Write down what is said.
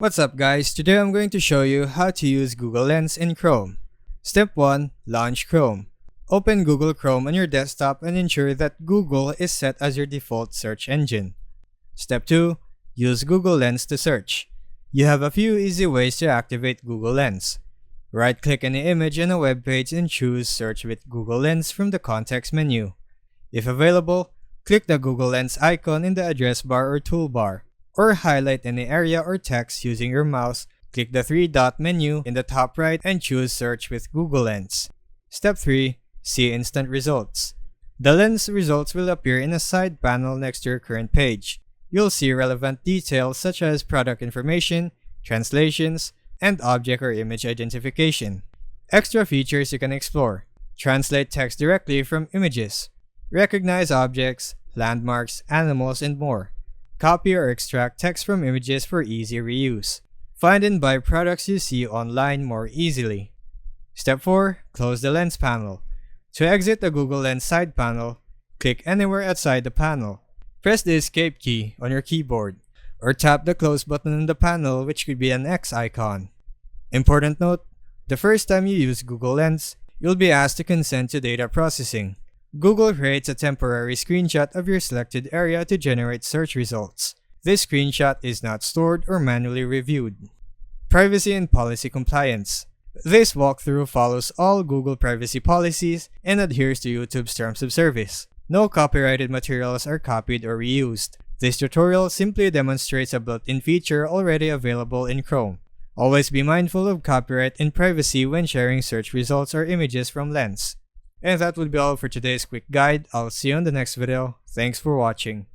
What's up guys, today I'm going to show you how to use Google Lens in Chrome. Step 1. Launch Chrome. Open Google Chrome on your desktop and ensure that Google is set as your default search engine. Step 2. Use Google Lens to search. You have a few easy ways to activate Google Lens. Right-click any image on a web page and choose Search with Google Lens from the context menu. If available, click the Google Lens icon in the address bar or toolbar, or highlight any area or text using your mouse. Click the three-dot menu in the top right and choose Search with Google Lens. Step 3. See instant results. The Lens results will appear in a side panel next to your current page. You'll see relevant details such as product information, translations, and object or image identification. Extra features you can explore: translate text directly from images, recognize objects, landmarks, animals, and more. Copy or extract text from images for easy reuse. Find and buy products you see online more easily. Step 4. Close the Lens panel. To exit the Google Lens side panel, click anywhere outside the panel. Press the Escape key on your keyboard, or tap the Close button on the panel, which could be an X icon. Important note: the first time you use Google Lens, you'll be asked to consent to data processing. Google creates a temporary screenshot of your selected area to generate search results. This screenshot is not stored or manually reviewed. Privacy and policy compliance. This walkthrough follows all Google privacy policies and adheres to YouTube's terms of service. No copyrighted materials are copied or reused. This tutorial simply demonstrates a built-in feature already available in Chrome. Always be mindful of copyright and privacy when sharing search results or images from Lens. And that would be all for today's quick guide. I'll see you on the next video. Thanks for watching.